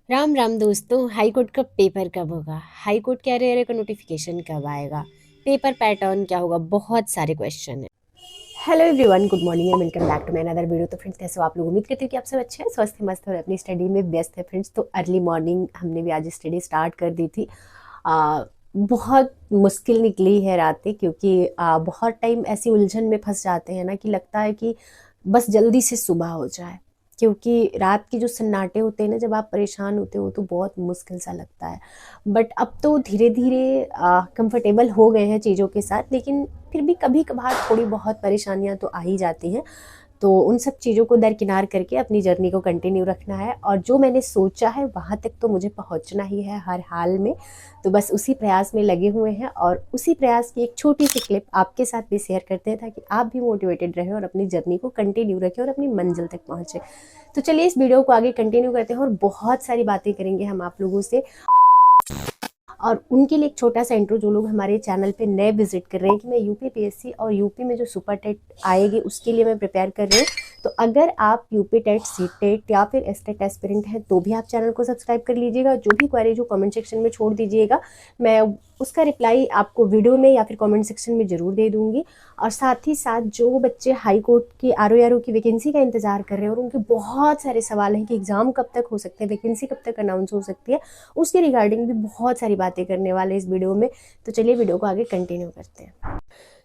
राम राम दोस्तों। High court का paper कब होगा? हाई कोर्ट के अरे का नोटिफिकेशन कब आएगा? पेपर पैटर्न क्या होगा? बहुत सारे क्वेश्चन है। Hello everyone, good morning and welcome back to my another video. तो फ्रेंड्स, कैसे हो आप लोग? उम्मीद करती हूँ कि आप सब अच्छे हैं, स्वस्थ हैं, मस्त और अपनी स्टडी में व्यस्त है। फ्रेंड्स, तो अर्ली मॉर्निंग हमने भी आज स्टडी स्टार्ट कर दी थी। बहुत मुश्किल निकली है रातें, क्योंकि बहुत टाइम ऐसी उलझन में फंस जाते हैं ना कि लगता है कि बस जल्दी से सुबह हो जाए। क्योंकि रात के जो सन्नाटे होते हैं ना, जब आप परेशान होते हो तो बहुत मुश्किल सा लगता है। बट अब तो धीरे धीरे कंफर्टेबल हो गए हैं चीज़ों के साथ, लेकिन फिर भी कभी कभार थोड़ी बहुत परेशानियां तो आ ही जाती हैं। तो उन सब चीज़ों को दरकिनार करके अपनी जर्नी को कंटिन्यू रखना है, और जो मैंने सोचा है वहाँ तक तो मुझे पहुँचना ही है हर हाल में। तो बस उसी प्रयास में लगे हुए हैं, और उसी प्रयास की एक छोटी सी क्लिप आपके साथ भी शेयर करते हैं, ताकि आप भी मोटिवेटेड रहें और अपनी जर्नी को कंटिन्यू रखें और अपनी मंजिल तक पहुँचें। तो चलिए इस वीडियो को आगे कंटिन्यू करते हैं, और बहुत सारी बातें करेंगे हम आप लोगों से। और उनके लिए एक छोटा सा इंट्रो, जो लोग हमारे चैनल पे नए विजिट कर रहे हैं, कि मैं यूपी पीएससी और यूपी में जो सुपर टेट आएगी उसके लिए मैं प्रिपेयर कर रही हूँ। तो अगर आप यूपी टेट, सी टेट या फिर एसटेट एस्पिरेंट हैं तो भी आप चैनल को सब्सक्राइब कर लीजिएगा। जो भी क्वेरी जो कमेंट सेक्शन में छोड़ दीजिएगा, मैं उसका रिप्लाई आपको वीडियो में या फिर कमेंट सेक्शन में ज़रूर दे दूंगी। और साथ ही साथ जो बच्चे हाई कोर्ट की आरओ की वैकेंसी का इंतजार कर रहे हैं और उनके बहुत सारे सवाल हैं कि एग्ज़ाम कब तक हो सकते हैं, वैकेंसी कब तक अनाउंस हो सकती है, उसके रिगार्डिंग भी बहुत सारी बातें करने वाले इस वीडियो में। तो चलिए वीडियो को आगे कंटिन्यू करते हैं।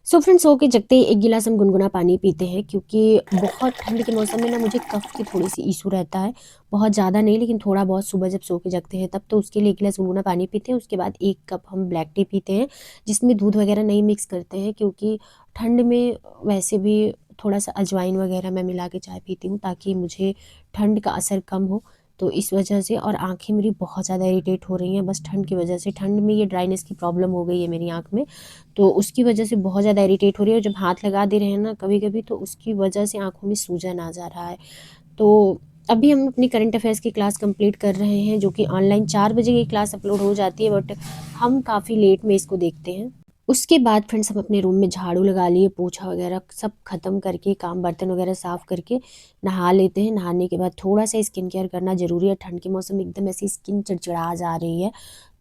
सो फ्रेंड्स, सो के जगते ही एक गिलास हम गुनगुना पानी पीते हैं, क्योंकि बहुत ठंड के मौसम में ना मुझे कफ की थोड़ी सी इशू रहता है। बहुत ज़्यादा नहीं, लेकिन थोड़ा बहुत सुबह जब सो के जगते हैं तब। तो उसके लिए एक गिलास गुनगुना पानी पीते हैं। उसके बाद एक कप हम ब्लैक टी पीते हैं, जिसमें दूध वगैरह नहीं मिक्स करते हैं, क्योंकि ठंड में वैसे भी थोड़ा सा अजवाइन वगैरह मैं मिला के चाय पीती हूँ, ताकि मुझे ठंड का असर कम हो। तो इस वजह से, और आंखें मेरी बहुत ज़्यादा इरिटेट हो रही हैं बस ठंड की वजह से। ठंड में ये ड्राइनेस की प्रॉब्लम हो गई है मेरी आंख में, तो उसकी वजह से बहुत ज़्यादा इरिटेट हो रही है। और जब हाथ लगा दे रहे हैं ना कभी कभी, तो उसकी वजह से आंखों में सूजन आ जा रहा है। तो अभी हम अपनी करंट अफेयर्स की क्लास कंप्लीट कर रहे हैं, जो कि ऑनलाइन 4 बजे की क्लास अपलोड हो जाती है, बट हम काफ़ी लेट में इसको देखते हैं। उसके बाद फ्रेंड्स, हम अपने रूम में झाड़ू लगा लिए, पोछा वगैरह सब खत्म करके, काम बर्तन वगैरह साफ़ करके नहा लेते हैं। नहाने के बाद थोड़ा सा स्किन केयर करना ज़रूरी है। ठंड के मौसम में एकदम ऐसी स्किन चिड़चिड़ा जा रही है,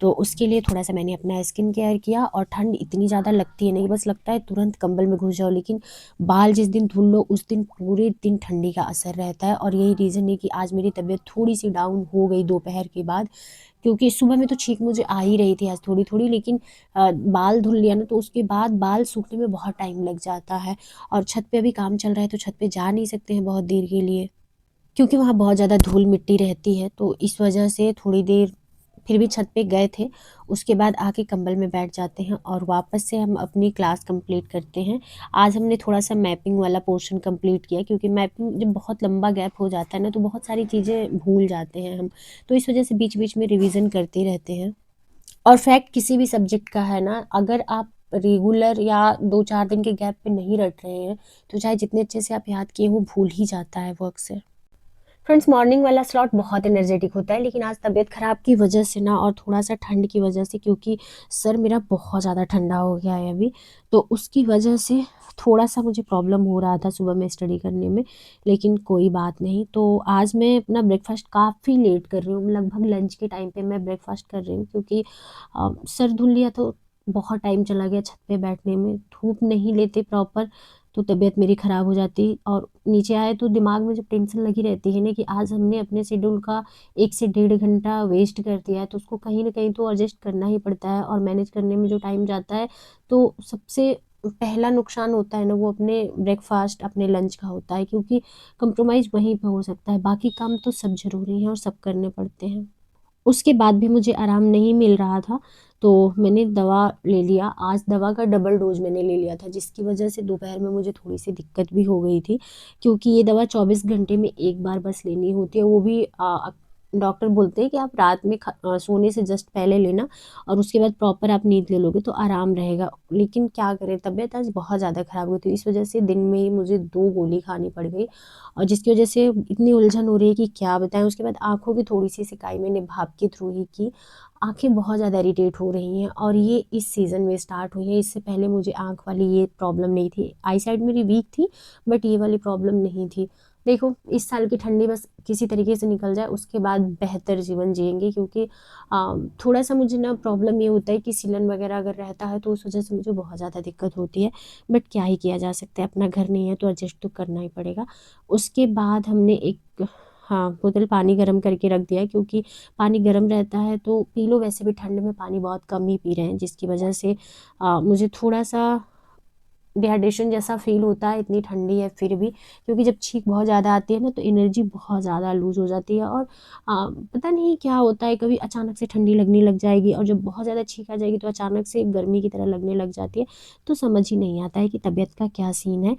तो उसके लिए थोड़ा सा मैंने अपना स्किन केयर किया। और ठंड इतनी ज़्यादा लगती है नहीं, बस लगता है तुरंत कंबल में घुस जाओ, लेकिन बाल जिस दिन धुल लो उस दिन पूरे दिन ठंडी का असर रहता है। और यही रीज़न है कि आज मेरी तबीयत थोड़ी सी डाउन हो गई दोपहर के बाद, क्योंकि सुबह में तो छींक मुझे आ ही रही थी आज थोड़ी थोड़ी, लेकिन बाल धुल लिया ना, तो उसके बाद बाल सूखने में बहुत टाइम लग जाता है। और छत पे अभी काम चल रहा है, तो छत पे जा नहीं सकते हैं बहुत देर के लिए, क्योंकि वहाँ बहुत ज़्यादा धूल मिट्टी रहती है। तो इस वजह से थोड़ी देर फिर भी छत पे गए थे। उसके बाद आके कंबल में बैठ जाते हैं और वापस से हम अपनी क्लास कंप्लीट करते हैं। आज हमने थोड़ा सा मैपिंग वाला पोर्शन कंप्लीट किया, क्योंकि मैपिंग जब बहुत लंबा गैप हो जाता है ना, तो बहुत सारी चीज़ें भूल जाते हैं हम। तो इस वजह से बीच बीच में रिवीजन करते रहते हैं। और फैक्ट किसी भी सब्जेक्ट का है ना, अगर आप रेगुलर या 2-4 दिन के गैप पे नहीं रट रहे हैं, तो चाहे जितने अच्छे से आप याद किए, वो भूल ही जाता है वो अक्सर। फ्रेंड्स, मॉर्निंग वाला स्लॉट बहुत एनर्जेटिक होता है, लेकिन आज तबीयत ख़राब की वजह से ना, और थोड़ा सा ठंड की वजह से, क्योंकि सर मेरा बहुत ज़्यादा ठंडा हो गया है अभी, तो उसकी वजह से थोड़ा सा मुझे प्रॉब्लम हो रहा था सुबह में स्टडी करने में। लेकिन कोई बात नहीं। तो आज मैं अपना ब्रेकफास्ट काफ़ी लेट कर रही हूँ, लगभग लंच के टाइम पे मैं ब्रेकफास्ट कर रही हूँ, क्योंकि सर धुल लिया तो बहुत टाइम चला गया छत पे बैठने में। धूप नहीं लेते प्रॉपर तो तबीयत मेरी ख़राब हो जाती। और नीचे आए तो दिमाग में जब टेंशन लगी रहती है ना, कि आज हमने अपने शेड्यूल का 1 से 1.5 घंटा वेस्ट कर दिया है, तो उसको कहीं ना कहीं तो एडजस्ट करना ही पड़ता है। और मैनेज करने में जो टाइम जाता है, तो सबसे पहला नुकसान होता है ना, वो अपने ब्रेकफास्ट अपने लंच का होता है, क्योंकि कंप्रोमाइज़ वहीं पे हो सकता है। बाकी काम तो सब ज़रूरी हैं और सब करने पड़ते हैं। उसके बाद भी मुझे आराम नहीं मिल रहा था, तो मैंने दवा ले लिया। आज दवा का डबल डोज मैंने ले लिया था, जिसकी वजह से दोपहर में मुझे थोड़ी सी दिक्कत भी हो गई थी, क्योंकि ये दवा 24 घंटे में एक बार बस लेनी होती है, वो भी डॉक्टर बोलते हैं कि आप रात में सोने से जस्ट पहले लेना, और उसके बाद प्रॉपर आप नींद ले लोगे तो आराम रहेगा। लेकिन क्या करें, तबीयत आज बहुत ज़्यादा ख़राब हुई थी, इस वजह से दिन में ही मुझे 2 गोली खानी पड़ गई, और जिसकी वजह से इतनी उलझन हो रही है कि क्या बताएं। उसके बाद आँखों की थोड़ी सी सिकाई मैंने भाप के थ्रू ही की। आँखें बहुत ज़्यादा इरिटेट हो रही हैं, और ये इस सीज़न में स्टार्ट हुई है। इससे पहले मुझे आँख वाली ये प्रॉब्लम नहीं थी। आई साइड मेरी वीक थी, बट ये वाली प्रॉब्लम नहीं थी। देखो इस साल की ठंडी बस किसी तरीके से निकल जाए, उसके बाद बेहतर जीवन जिएंगे, क्योंकि थोड़ा सा मुझे ना प्रॉब्लम ये होता है कि सीलन वगैरह अगर रहता है तो उस वजह से मुझे बहुत ज़्यादा दिक्कत होती है। बट क्या ही किया जा सकता है, अपना घर नहीं है तो एडजस्ट तो करना ही पड़ेगा। उसके बाद हमने एक, हाँ, बोतल पानी गर्म करके रख दिया है, क्योंकि पानी गर्म रहता है तो पी लो। वैसे भी ठंड में पानी बहुत कम ही पी रहे हैं, जिसकी वजह से मुझे थोड़ा सा डिहाइड्रेशन जैसा फील होता है, इतनी ठंडी है फिर भी। क्योंकि जब छींक बहुत ज़्यादा आती है ना तो एनर्जी बहुत ज़्यादा लूज़ हो जाती है, और पता नहीं क्या होता है, कभी अचानक से ठंडी लगने लग जाएगी, और जब बहुत ज़्यादा छींक आ जाएगी तो अचानक से गर्मी की तरह लगने लग जाती है। तो समझ ही नहीं आता है कि तबीयत का क्या सीन है।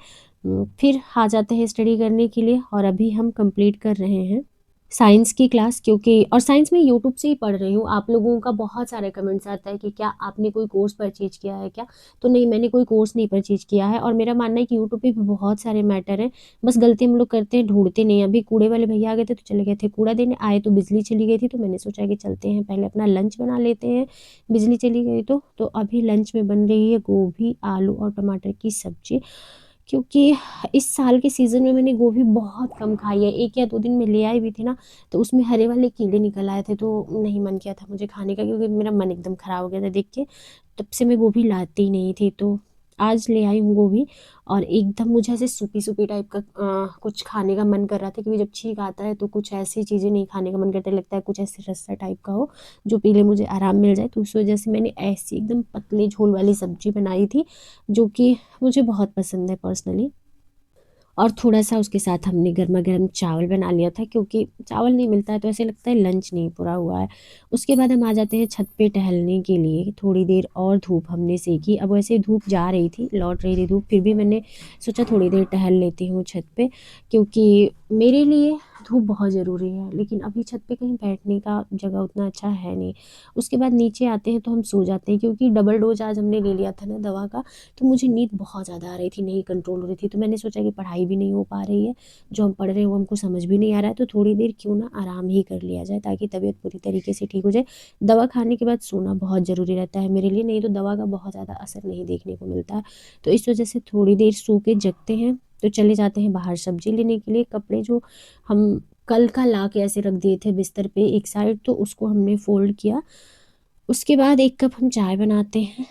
फिर आ जाते हैं स्टडी करने के लिए, और अभी हम कंप्लीट कर रहे हैं साइंस की क्लास, क्योंकि और साइंस में यूट्यूब से ही पढ़ रही हूँ। आप लोगों का बहुत सारे कमेंट्स आता है कि क्या आपने कोई कोर्स परचेज किया है क्या। तो नहीं, मैंने कोई कोर्स नहीं परचेज किया है, और मेरा मानना है कि यूट्यूब पे भी बहुत सारे मैटर हैं। बस गलती हम लोग करते हैं, ढूंढते नहीं। अभी कूड़े वाले भैया आ गए थे तो चले गए थे कूड़ा देने, आए तो बिजली चली गई थी, तो मैंने सोचा कि चलते हैं पहले अपना लंच बना लेते हैं, बिजली चली गई तो अभी लंच में बन रही है गोभी, आलू और टमाटर की सब्जी। क्योंकि इस साल के सीज़न में मैंने गोभी बहुत कम खाई है। 1 या 2 दिन में ले आई भी थी ना, तो उसमें हरे वाले कीड़े निकल आए थे, तो नहीं मन किया था मुझे खाने का, क्योंकि मेरा मन एकदम ख़राब हो गया था देख के। तब से मैं गोभी लाती ही नहीं थी, तो आज ले आई हूँ गोभी। और एकदम मुझे ऐसे सूपी-सूपी टाइप का कुछ खाने का मन कर रहा था, क्योंकि जब छींक आता है तो कुछ ऐसी चीज़ें नहीं खाने का मन करता, लगता है कुछ ऐसे रस्सा टाइप का हो, जो पी ले मुझे आराम मिल जाए। तो उस वजह से मैंने ऐसी एकदम पतले झोल वाली सब्ज़ी बनाई थी, जो कि मुझे बहुत पसंद है पर्सनली। और थोड़ा-सा उसके साथ हमने गरमा-गरम चावल बना लिया था, क्योंकि चावल नहीं मिलता है तो ऐसे लगता है लंच नहीं पूरा हुआ है। उसके बाद हम आ जाते हैं छत पे टहलने के लिए, थोड़ी देर और धूप हमने सेकी। अब वैसे धूप जा रही थी, लौट रही थी धूप, फिर भी मैंने सोचा थोड़ी देर टहल लेती हूँ छत पे, क्योंकि मेरे लिए धूप बहुत ज़रूरी है। लेकिन अभी छत पे कहीं बैठने का जगह उतना अच्छा है नहीं। उसके बाद नीचे आते हैं तो हम सो जाते हैं, क्योंकि डबल डोज़ आज हमने ले लिया था ना दवा का, तो मुझे नींद बहुत ज़्यादा आ रही थी, नहीं कंट्रोल हो रही थी। तो मैंने सोचा कि पढ़ाई भी नहीं हो पा रही है, जो हम पढ़ रहे हैं वो हमको समझ भी नहीं आ रहा है, तो थोड़ी देर क्यों ना आराम ही कर लिया जाए, ताकि तबीयत पूरी तरीके से ठीक हो जाए। दवा खाने के बाद सोना बहुत ज़रूरी रहता है मेरे लिए, नहीं तो दवा का बहुत ज़्यादा असर नहीं देखने को मिलता है। तो इस वजह से थोड़ी देर सो के जगते हैं, तो चले जाते हैं बाहर सब्जी लेने के लिए। कपड़े जो हम कल का ला के ऐसे रख दिए थे बिस्तर पे एक साइड, तो उसको हमने फोल्ड किया। उसके बाद 1 कप हम चाय बनाते हैं।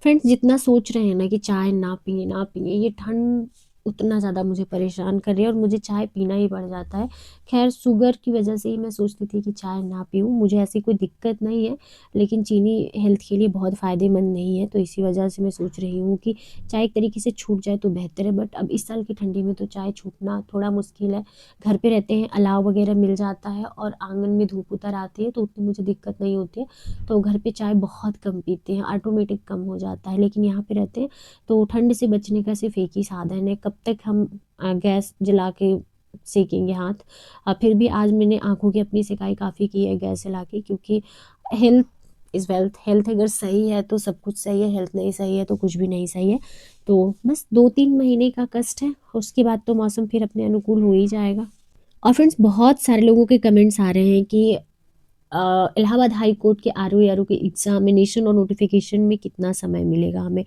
फ्रेंड्स, जितना सोच रहे हैं ना कि चाय ना पिए ना पिए, ये ठंड उतना ज़्यादा मुझे परेशान कर रही है, और मुझे चाय पीना ही पड़ जाता है। खैर शुगर की वजह से ही मैं सोचती थी कि चाय ना पीऊँ, मुझे ऐसी कोई दिक्कत नहीं है, लेकिन चीनी हेल्थ के लिए बहुत फ़ायदेमंद नहीं है, तो इसी वजह से मैं सोच रही हूँ कि चाय एक तरीके से छूट जाए तो बेहतर है। बट अब इस साल की ठंडी में तो चाय छूटना थोड़ा मुश्किल है। घर पे रहते हैं, अलाव वगैरह मिल जाता है, और आंगन में धूप उतर आती है तो उतनी मुझे दिक्कत नहीं होती है। तो घर पे चाय बहुत कम पीते हैं, ऑटोमेटिक कम हो जाता है। लेकिन यहाँ पे रहते हैं तो ठंड से बचने का सिर्फ एक ही साधन है, कब तक हम गैस जला के सेकेंगे हाथ। फिर भी आज मैंने आंखों की अपनी सिकाई काफ़ी की है गैस जला के, क्योंकि हेल्थ इज़ वेल्थ। हेल्थ अगर सही है तो सब कुछ सही है, हेल्थ नहीं सही है तो कुछ भी नहीं सही है। तो बस 2-3 महीने का कष्ट है, उसके बाद तो मौसम फिर अपने अनुकूल हो ही जाएगा। और फ्रेंड्स, बहुत सारे लोगों के कमेंट्स आ रहे हैं कि इलाहाबाद हाई कोर्ट के आरओ के एग्जामिनेशन और नोटिफिकेशन में कितना समय मिलेगा हमें।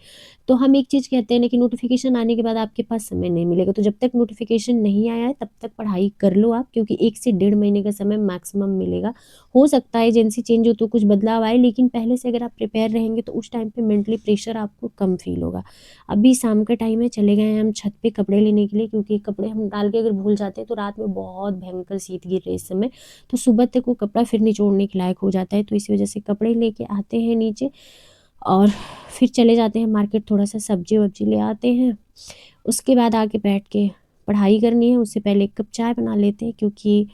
तो हम एक चीज़ कहते हैं ना कि नोटिफिकेशन आने के बाद आपके पास समय नहीं मिलेगा, तो जब तक नोटिफिकेशन नहीं आया है तब तक पढ़ाई कर लो आप, क्योंकि 1 से 1.5 महीने का समय मैक्सिमम मिलेगा। हो सकता है एजेंसी चेंज हो तो कुछ बदलाव आए, लेकिन पहले से अगर आप प्रिपेयर रहेंगे तो उस टाइम पे मेंटली प्रेशर आपको कम फील होगा। अभी शाम का टाइम है, चले गए हैं हम छत पे कपड़े लेने के लिए, क्योंकि कपड़े हम डाल के अगर भूल जाते हैं तो रात में बहुत भयंकर शीत गिर रही है इस समय, तो सुबह तक वो कपड़ा फिर निचोड़ने के लायक हो जाता है। तो इसी वजह से कपड़े लेके आते हैं नीचे, और फिर चले जाते हैं मार्केट, थोड़ा सा सब्जी वब्जी ले आते हैं। उसके बाद आके बैठ के पढ़ाई करनी है, उससे पहले 1 कप चाय बना लेते हैं, क्योंकि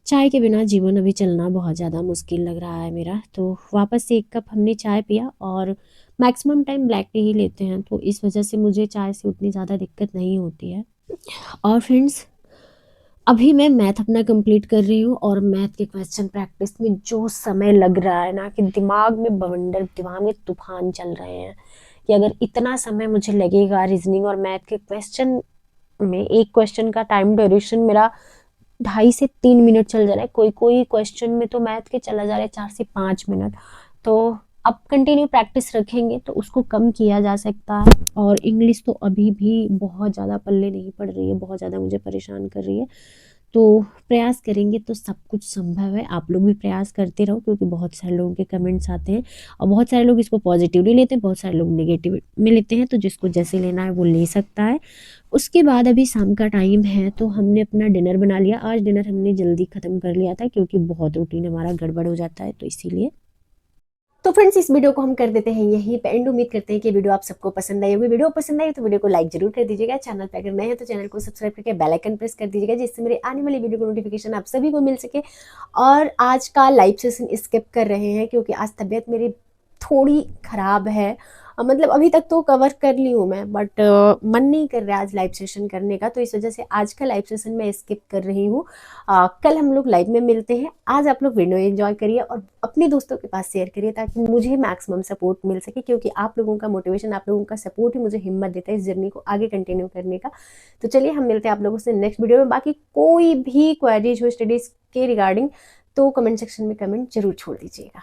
चाय के बिना जीवन अभी चलना बहुत ज़्यादा मुश्किल लग रहा है मेरा। तो वापस से 1 कप हमने चाय पिया, और मैक्सिमम टाइम ब्लैक टी ही लेते हैं, तो इस वजह से मुझे चाय से उतनी ज़्यादा दिक्कत नहीं होती है। और फ्रेंड्स, अभी मैं मैथ अपना कंप्लीट कर रही हूँ, और मैथ के क्वेश्चन प्रैक्टिस में जो समय लग रहा है ना कि दिमाग में बवंडर, दिमाग में तूफान चल रहे हैं, कि अगर इतना समय मुझे लगेगा रीजनिंग और मैथ के क्वेश्चन में, एक क्वेश्चन का टाइम ड्यूरेशन मेरा 2.5 से 3 मिनट चल जा रहा है, कोई कोई क्वेश्चन में तो मैथ के चला जा रहा है 4 से 5 मिनट। तो आप कंटिन्यू प्रैक्टिस रखेंगे तो उसको कम किया जा सकता है। और इंग्लिश तो अभी भी बहुत ज़्यादा पल्ले नहीं पड़ रही है, बहुत ज़्यादा मुझे परेशान कर रही है। तो प्रयास करेंगे तो सब कुछ संभव है। आप लोग भी प्रयास करते रहो, क्योंकि बहुत सारे लोगों के कमेंट्स आते हैं और बहुत सारे लोग इसको पॉजिटिवली लेते हैं, बहुत सारे लोग नेगेटिव में लेते हैं। तो जिसको जैसे लेना है वो ले सकता है। उसके बाद अभी शाम का टाइम है, तो हमने अपना डिनर बना लिया। आज डिनर हमने जल्दी ख़त्म कर लिया था, क्योंकि बहुत रूटीन हमारा गड़बड़ हो जाता है, तो इसीलिए। तो फ्रेंड्स, इस वीडियो को हम कर देते हैं यहीं पे एंड। उम्मीद करते हैं कि वीडियो आप सबको पसंद आई होगी। वीडियो पसंद आई तो वीडियो को लाइक जरूर कर दीजिएगा। चैनल पे अगर नए हैं तो चैनल को सब्सक्राइब करके बेल आइकन प्रेस कर दीजिएगा, जिससे मेरे आने वाली वीडियो को नोटिफिकेशन आप सभी को मिल सके। और आज का लाइव सेशन स्किप कर रहे हैं, क्योंकि आज तबीयत मेरी थोड़ी ख़राब है। मतलब अभी तक तो कवर कर ली हूँ मैं, बट मन नहीं कर रहा आज लाइव सेशन करने का, तो इस वजह से आज का लाइव सेशन मैं स्किप कर रही हूँ। कल हम लोग लाइव में मिलते हैं। आज आप लोग वीडियो एंजॉय करिए और अपने दोस्तों के पास शेयर करिए, ताकि मुझे मैक्सिमम सपोर्ट मिल सके, क्योंकि आप लोगों का मोटिवेशन, आप लोगों का सपोर्ट ही मुझे हिम्मत देता है इस जर्नी को आगे कंटिन्यू करने का। तो चलिए, हम मिलते हैं आप लोगों से नेक्स्ट वीडियो में। बाकी कोई भी क्वेरीज हो स्टडीज़ के रिगार्डिंग, तो कमेंट सेक्शन में कमेंट जरूर छोड़ दीजिएगा।